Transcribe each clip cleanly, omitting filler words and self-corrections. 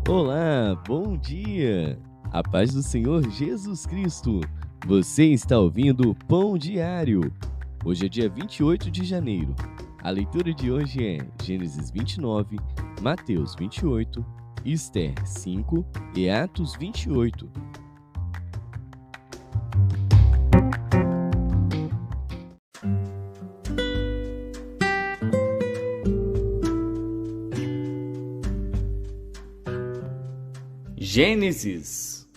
Olá, bom dia! A paz do Senhor Jesus Cristo! Você está ouvindo o Pão Diário. Hoje é dia 28 de janeiro. A leitura de hoje é Gênesis 29, Mateus 28, Esther 5 e Atos 28. Gênesis.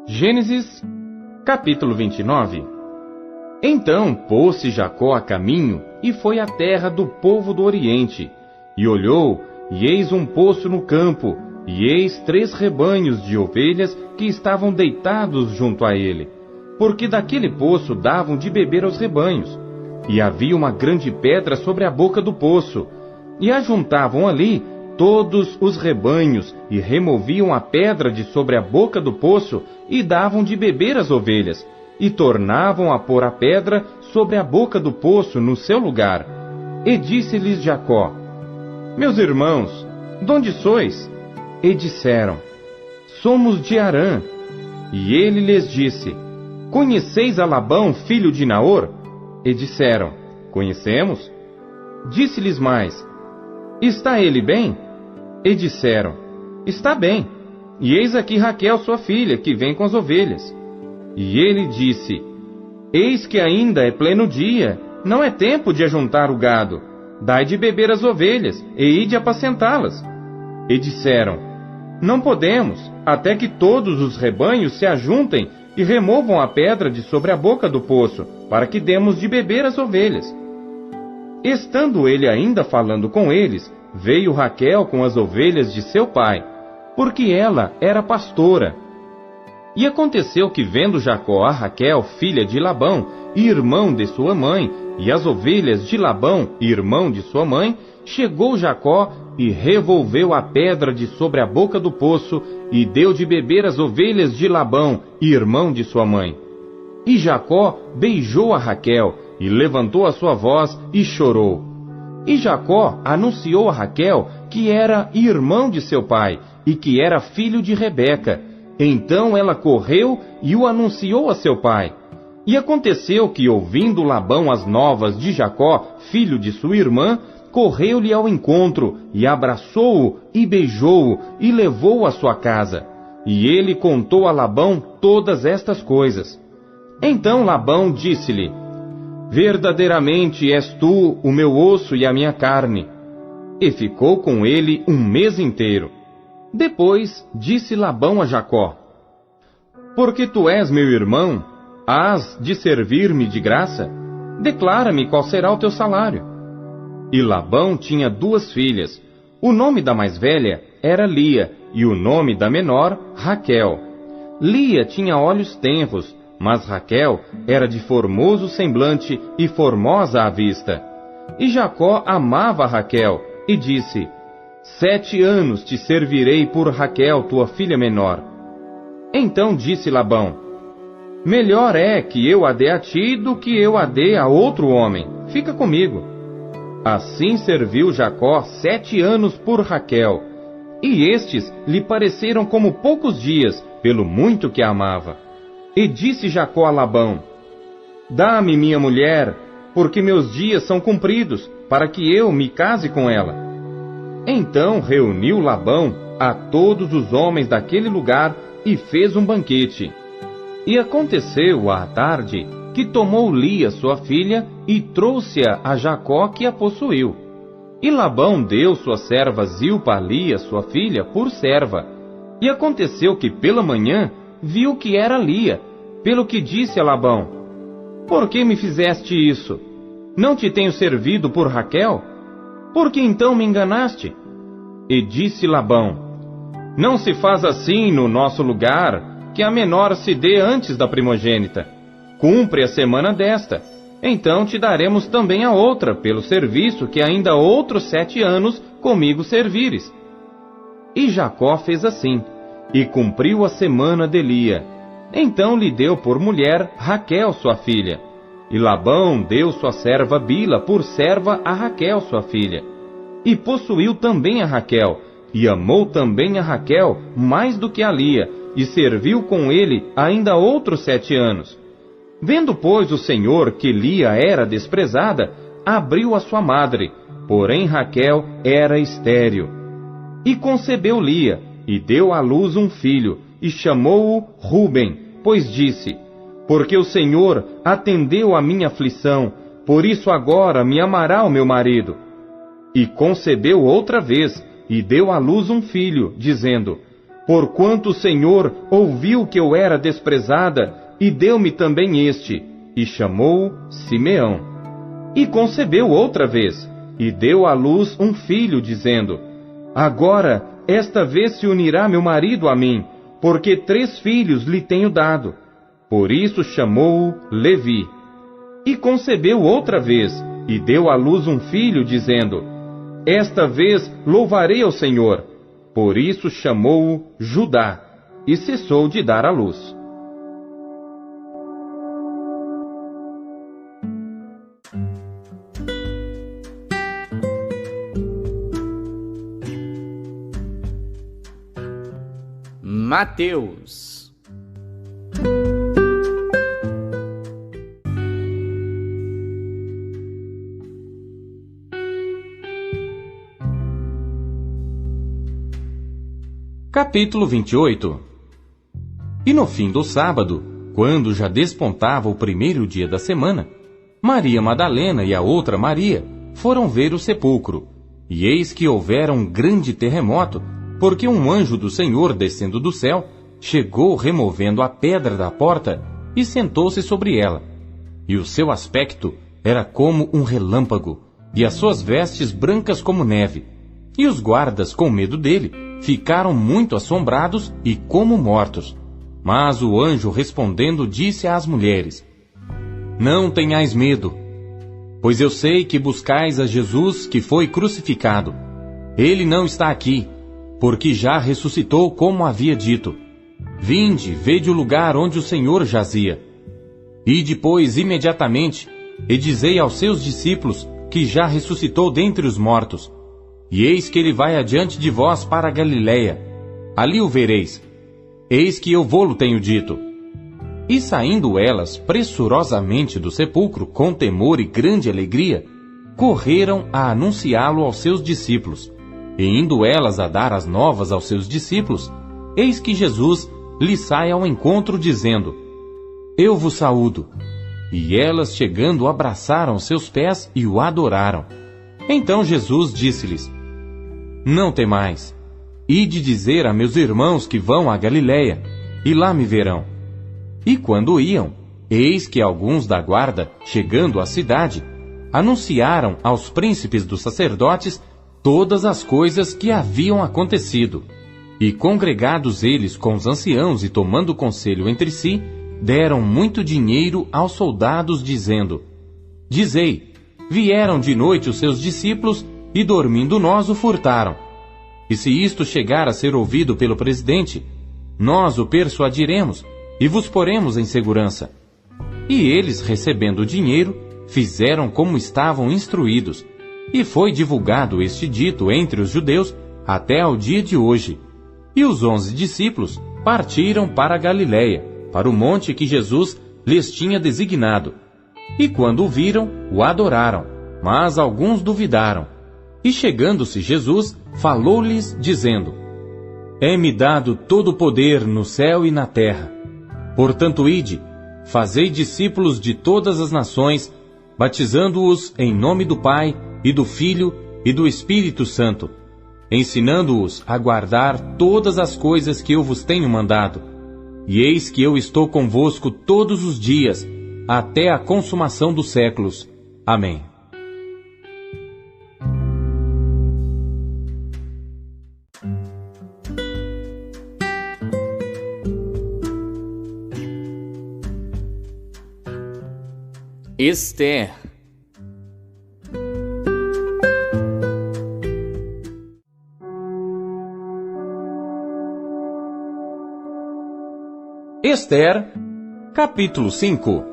Gênesis, capítulo 29. Então pôs-se Jacó a caminho e foi à terra do povo do Oriente. E olhou, e eis um poço no campo, e eis 3 rebanhos de ovelhas que estavam deitados junto a ele, porque daquele poço davam de beber aos rebanhos. E havia uma grande pedra sobre a boca do poço, e ajuntavam ali todos os rebanhos, e removiam a pedra de sobre a boca do poço, e davam de beber às ovelhas, e tornavam a pôr a pedra sobre a boca do poço no seu lugar. E disse-lhes Jacó: Meus irmãos, donde sois? E disseram: Somos de Harã. E ele lhes disse: Conheceis a Labão, filho de Naor? E disseram: Conhecemos. Disse-lhes mais: Está ele bem? E disseram: Está bem. E eis aqui Raquel, sua filha, que vem com as ovelhas. E ele disse: Eis que ainda é pleno dia, não é tempo de ajuntar o gado. Dai de beber às ovelhas, e ide apacentá-las. E disseram: Não podemos, até que todos os rebanhos se ajuntem e removam a pedra de sobre a boca do poço, para que demos de beber às ovelhas. Estando ele ainda falando com eles, veio Raquel com as ovelhas de seu pai, porque ela era pastora. E aconteceu que, vendo Jacó a Raquel, filha de Labão, irmão de sua mãe, e as ovelhas de Labão, irmão de sua mãe, chegou Jacó e revolveu a pedra de sobre a boca do poço, e deu de beber às ovelhas de Labão, irmão de sua mãe. E Jacó beijou a Raquel, e levantou a sua voz, e chorou. E Jacó anunciou a Raquel que era irmão de seu pai, e que era filho de Rebeca. Então ela correu e o anunciou a seu pai. E aconteceu que, ouvindo Labão as novas de Jacó, filho de sua irmã, correu-lhe ao encontro, e abraçou-o, e beijou-o, e levou-o à sua casa. E ele contou a Labão todas estas coisas. Então Labão disse-lhe: Verdadeiramente és tu o meu osso e a minha carne. E ficou com ele 1 mês inteiro. Depois disse Labão a Jacó: Porque tu és meu irmão, hás de servir-me de graça? Declara-me qual será o teu salário. E Labão tinha 2 filhas. O nome da mais velha era Lia, e o nome da menor, Raquel. Lia tinha olhos tenros, mas Raquel era de formoso semblante e formosa à vista. E Jacó amava Raquel, e disse: 7 anos te servirei por Raquel, tua filha menor. Então disse Labão: Melhor é que eu a dê a ti do que eu a dê a outro homem. Fica comigo. Assim serviu Jacó 7 anos por Raquel, e estes lhe pareceram como poucos dias, pelo muito que a amava. E disse Jacó a Labão: Dá-me minha mulher, porque meus dias são cumpridos, para que eu me case com ela. Então reuniu Labão a todos os homens daquele lugar e fez um banquete. E aconteceu à tarde que tomou Lia, sua filha, e trouxe-a a Jacó, que a possuiu. E Labão deu sua serva Zilpa a Lia, sua filha, por serva. E aconteceu que pela manhã viu que era Lia, pelo que disse a Labão: Por que me fizeste isso? Não te tenho servido por Raquel? Por que então me enganaste? E disse Labão: Não se faz assim no nosso lugar, que a menor se dê antes da primogênita. Cumpre a semana desta, então te daremos também a outra, pelo serviço que ainda outros 7 anos comigo servires. E Jacó fez assim, e cumpriu a semana de Lia. Então lhe deu por mulher Raquel, sua filha. E Labão deu sua serva Bila por serva a Raquel, sua filha. E possuiu também a Raquel, e amou também a Raquel mais do que a Lia, e serviu com ele ainda outros 7 anos. Vendo, pois, o Senhor que Lia era desprezada, abriu a sua madre, porém Raquel era estéril. E concebeu Lia, e deu à luz um filho, e chamou-o Ruben, pois disse: porque o Senhor atendeu a minha aflição, por isso agora me amará o meu marido. E concebeu outra vez, e deu à luz um filho, dizendo: porquanto o Senhor ouviu que eu era desprezada, e deu-me também este, e chamou-o Simeão. E concebeu outra vez, e deu à luz um filho, dizendo: agora, esta vez se unirá meu marido a mim, porque 3 filhos lhe tenho dado. Por isso chamou-o Levi. E concebeu outra vez, e deu à luz um filho, dizendo: esta vez louvarei ao Senhor. Por isso chamou-o Judá, e cessou de dar à luz. Mateus. Capítulo 28. E no fim do sábado, quando já despontava o primeiro dia da semana, Maria Madalena e a outra Maria foram ver o sepulcro. E eis que houvera um grande terremoto, porque um anjo do Senhor, descendo do céu, chegou removendo a pedra da porta e sentou-se sobre ela. E o seu aspecto era como um relâmpago, e as suas vestes brancas como neve. E os guardas, com medo dele, ficaram muito assombrados e como mortos. Mas o anjo, respondendo, disse às mulheres: não tenhais medo, pois eu sei que buscais a Jesus que foi crucificado. Ele não está aqui, porque já ressuscitou como havia dito. Vinde, vede o lugar onde o Senhor jazia. E depois, imediatamente, e dizei aos seus discípulos que já ressuscitou dentre os mortos. E eis que ele vai adiante de vós para a Galiléia. Ali o vereis. Eis que eu vô-lo tenho dito. E saindo elas pressurosamente do sepulcro, com temor e grande alegria, correram a anunciá-lo aos seus discípulos. E indo elas a dar as novas aos seus discípulos, eis que Jesus lhes sai ao encontro, dizendo: eu vos saúdo. E elas, chegando, abraçaram seus pés e o adoraram. Então Jesus disse-lhes: não temais, ide dizer a meus irmãos que vão à Galiléia, e lá me verão. E quando iam, eis que alguns da guarda, chegando à cidade, anunciaram aos príncipes dos sacerdotes todas as coisas que haviam acontecido. E congregados eles com os anciãos e tomando conselho entre si, deram muito dinheiro aos soldados, dizendo: dizei, vieram de noite os seus discípulos, e dormindo nós o furtaram. E se isto chegar a ser ouvido pelo presidente, nós o persuadiremos, e vos poremos em segurança. E eles, recebendo o dinheiro, fizeram como estavam instruídos. E foi divulgado este dito entre os judeus até ao dia de hoje. E os 11 discípulos partiram para a Galiléia, para o monte que Jesus lhes tinha designado. E quando o viram, o adoraram, mas alguns duvidaram. E chegando-se Jesus, falou-lhes, dizendo: é-me dado todo o poder no céu e na terra. Portanto, ide, fazei discípulos de todas as nações, batizando-os em nome do Pai, e do Filho, e do Espírito Santo, ensinando-os a guardar todas as coisas que eu vos tenho mandado. E eis que eu estou convosco todos os dias, até a consumação dos séculos. Amém. Esther. Esther, capítulo 5.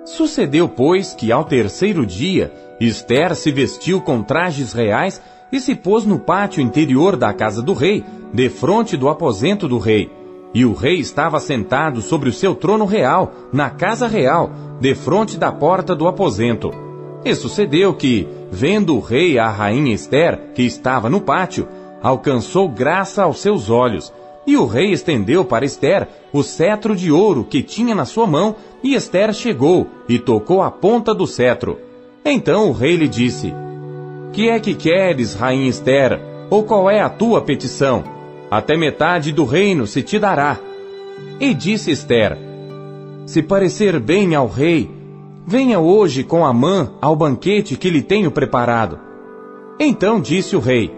Sucedeu, pois, que ao terceiro dia, Ester se vestiu com trajes reais e se pôs no pátio interior da casa do rei, defronte do aposento do rei. E o rei estava sentado sobre o seu trono real, na casa real, defronte da porta do aposento. E sucedeu que, vendo o rei a rainha Ester, que estava no pátio, alcançou graça aos seus olhos. E o rei estendeu para Ester o cetro de ouro que tinha na sua mão, e Ester chegou e tocou a ponta do cetro. Então o rei lhe disse: Que é que queres, rainha Ester, ou qual é a tua petição? Até metade do reino se te dará. E disse Ester: Se parecer bem ao rei, venha hoje com Amã ao banquete que lhe tenho preparado. Então disse o rei: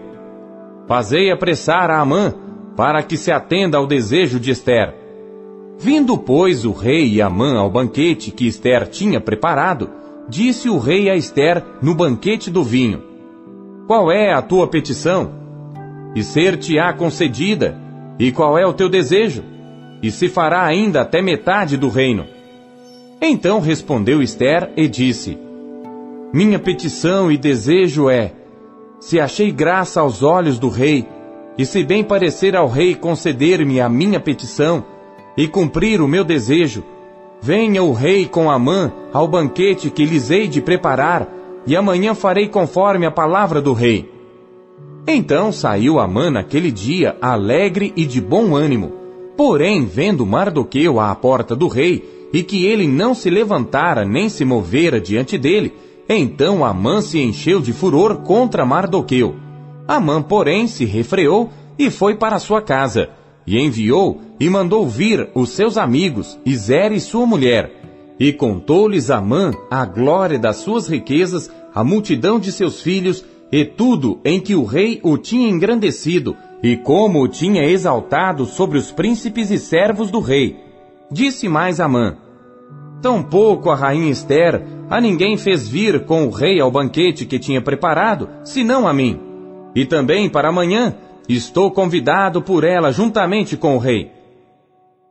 Fazei apressar a Amã, para que se atenda ao desejo de Ester. Vindo, pois, o rei e Amã ao banquete que Ester tinha preparado, disse o rei a Ester no banquete do vinho: Qual é a tua petição? E ser-te-á concedida. E qual é o teu desejo? E se fará ainda até metade do reino. Então respondeu Ester e disse: Minha petição e desejo é: se achei graça aos olhos do rei, e se bem parecer ao rei conceder-me a minha petição, e cumprir o meu desejo, venha o rei com Amã ao banquete que lhes hei de preparar, e amanhã farei conforme a palavra do rei. Então saiu Amã naquele dia alegre e de bom ânimo. Porém, vendo Mardoqueu à porta do rei, e que ele não se levantara nem se movera diante dele, então Amã se encheu de furor contra Mardoqueu. Amã, porém, se refreou e foi para sua casa, e enviou e mandou vir os seus amigos, e Zeres sua mulher. E contou-lhes Amã a glória das suas riquezas, a multidão de seus filhos, e tudo em que o rei o tinha engrandecido, e como o tinha exaltado sobre os príncipes e servos do rei. Disse mais Amã: Tampouco a rainha Ester a ninguém fez vir com o rei ao banquete que tinha preparado, senão a mim. E também para amanhã estou convidado por ela juntamente com o rei.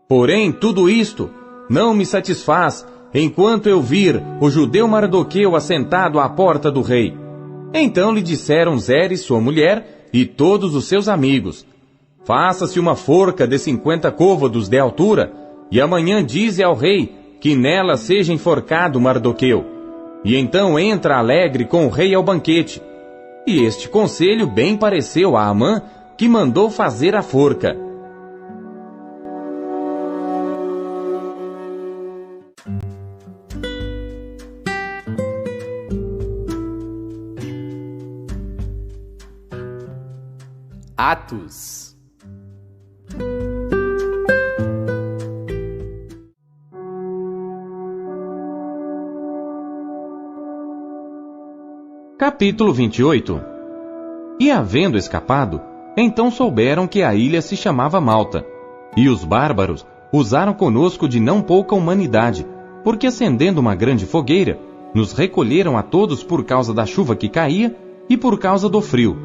Porém, tudo isto não me satisfaz, enquanto eu vir o judeu Mardoqueu assentado à porta do rei. Então lhe disseram Zeres, sua mulher, e todos os seus amigos: Faça-se uma forca de 50 côvados de altura, e amanhã dize ao rei que nela seja enforcado Mardoqueu. E então entra alegre com o rei ao banquete. E este conselho bem pareceu a Amã, que mandou fazer a forca. Atos. Capítulo 28. E havendo escapado, então souberam que a ilha se chamava Malta. E os bárbaros usaram conosco de não pouca humanidade, porque acendendo uma grande fogueira, nos recolheram a todos por causa da chuva que caía e por causa do frio.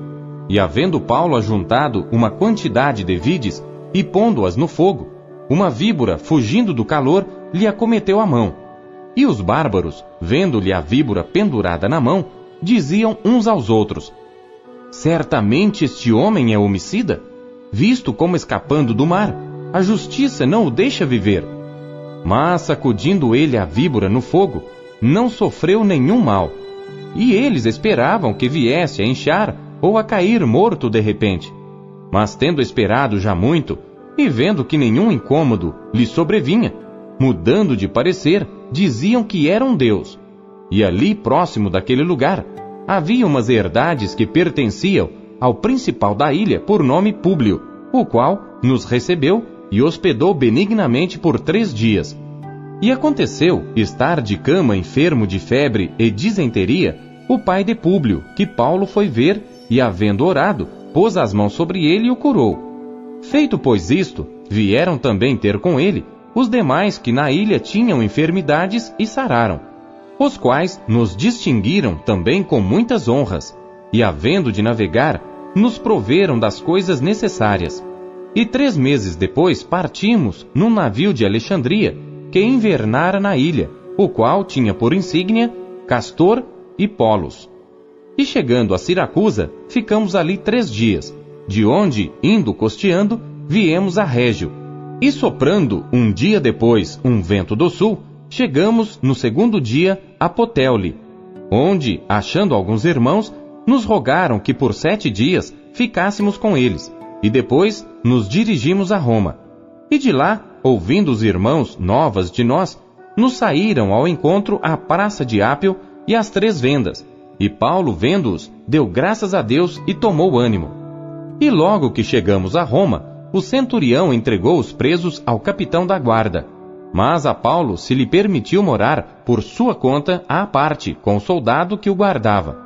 E havendo Paulo ajuntado uma quantidade de vides e pondo-as no fogo, uma víbora, fugindo do calor, lhe acometeu a mão. E os bárbaros, vendo-lhe a víbora pendurada na mão, diziam uns aos outros: Certamente este homem é homicida, visto como escapando do mar, a justiça não o deixa viver. Mas, sacudindo ele a víbora no fogo, não sofreu nenhum mal. E eles esperavam que viesse a inchar ou a cair morto de repente. Mas tendo esperado já muito, e vendo que nenhum incômodo lhe sobrevinha, mudando de parecer, diziam que era um deus. E ali, próximo daquele lugar, havia umas herdades que pertenciam ao principal da ilha, por nome Públio, o qual nos recebeu e hospedou benignamente por 3 dias. E aconteceu estar de cama enfermo de febre e disenteria o pai de Públio, que Paulo foi ver, e havendo orado, pôs as mãos sobre ele e o curou. Feito, pois, isto, vieram também ter com ele os demais que na ilha tinham enfermidades e sararam, os quais nos distinguiram também com muitas honras, e havendo de navegar, nos proveram das coisas necessárias. E 3 meses depois partimos num navio de Alexandria, que invernara na ilha, o qual tinha por insígnia Castor e Polos. E chegando a Siracusa, ficamos ali 3 dias, de onde, indo costeando, viemos a Régio. E soprando um dia depois um vento do sul, chegamos no 2º dia a Puteoli, onde, achando alguns irmãos, nos rogaram que por 7 dias ficássemos com eles, e depois nos dirigimos a Roma. E de lá, ouvindo os irmãos novas de nós, nos saíram ao encontro à praça de Ápio e às 3 vendas, e Paulo, vendo-os, deu graças a Deus e tomou ânimo. E logo que chegamos a Roma, o centurião entregou os presos ao capitão da guarda, mas a Paulo se lhe permitiu morar por sua conta à parte com o soldado que o guardava.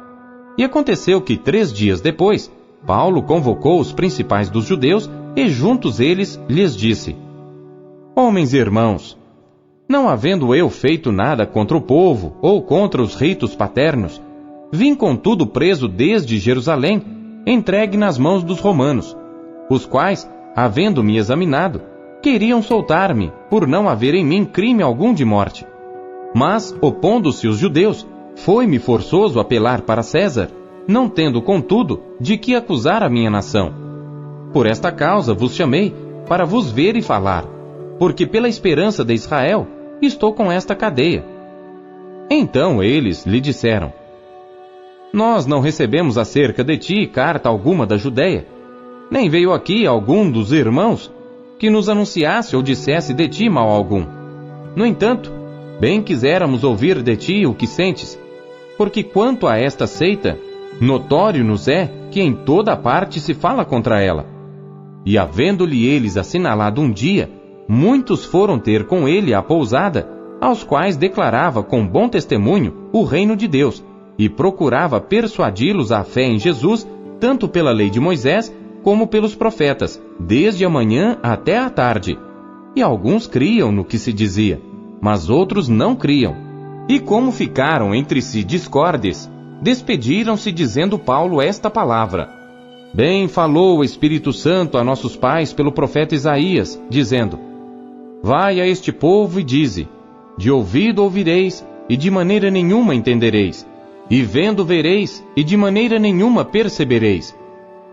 E aconteceu que 3 dias depois, Paulo convocou os principais dos judeus e juntos eles lhes disse: Homens e irmãos, não havendo eu feito nada contra o povo ou contra os ritos paternos, vim contudo preso desde Jerusalém, entregue nas mãos dos romanos, os quais, havendo-me examinado, queriam soltar-me, por não haver em mim crime algum de morte. Mas, opondo-se os judeus, foi-me forçoso apelar para César, não tendo, contudo, de que acusar a minha nação. Por esta causa vos chamei, para vos ver e falar, porque pela esperança de Israel, estou com esta cadeia. Então eles lhe disseram: Nós não recebemos acerca de ti carta alguma da Judéia, nem veio aqui algum dos irmãos que nos anunciasse ou dissesse de ti mal algum. No entanto, bem quiséramos ouvir de ti o que sentes, porque quanto a esta seita, notório nos é que em toda parte se fala contra ela. E havendo-lhe eles assinalado um dia, muitos foram ter com ele à pousada, aos quais declarava com bom testemunho o reino de Deus, e procurava persuadi-los à fé em Jesus, tanto pela lei de Moisés, como pelos profetas, desde a manhã até à tarde. E alguns criam no que se dizia, mas outros não criam. E como ficaram entre si discordes, despediram-se dizendo Paulo esta palavra: Bem falou o Espírito Santo a nossos pais pelo profeta Isaías, dizendo: Vai a este povo e dize: De ouvido ouvireis, e de maneira nenhuma entendereis, e vendo vereis, e de maneira nenhuma percebereis.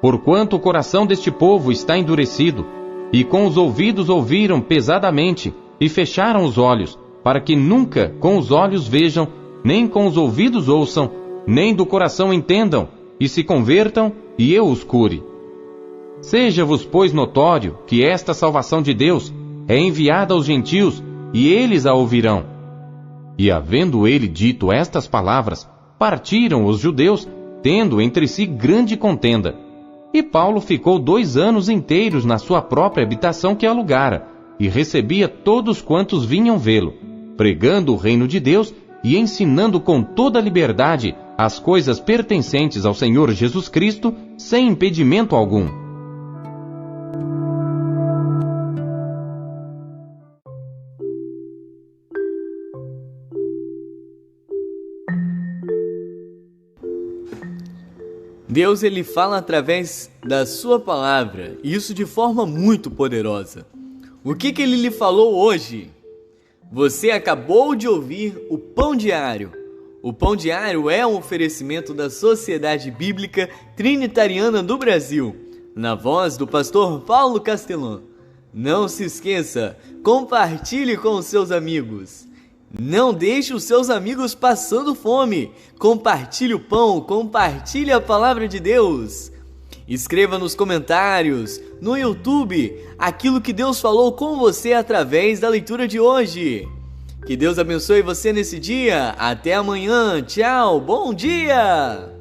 Porquanto o coração deste povo está endurecido, e com os ouvidos ouviram pesadamente, e fecharam os olhos, para que nunca com os olhos vejam, nem com os ouvidos ouçam, nem do coração entendam, e se convertam, e eu os cure. Seja-vos, pois, notório que esta salvação de Deus é enviada aos gentios, e eles a ouvirão. E havendo ele dito estas palavras, partiram os judeus, tendo entre si grande contenda. E Paulo ficou 2 anos inteiros na sua própria habitação que alugara, e recebia todos quantos vinham vê-lo, pregando o reino de Deus e ensinando com toda liberdade as coisas pertencentes ao Senhor Jesus Cristo, sem impedimento algum. Deus, ele fala através da sua palavra, e isso de forma muito poderosa. O que ele lhe falou hoje? Você acabou de ouvir o Pão Diário. O Pão Diário é um oferecimento da Sociedade Bíblica Trinitariana do Brasil, na voz do pastor Paulo Castelã. Não se esqueça, compartilhe com os seus amigos. Não deixe os seus amigos passando fome. Compartilhe o pão, compartilhe a palavra de Deus. Escreva nos comentários, no YouTube, aquilo que Deus falou com você através da leitura de hoje. Que Deus abençoe você nesse dia. Até amanhã. Tchau. Bom dia.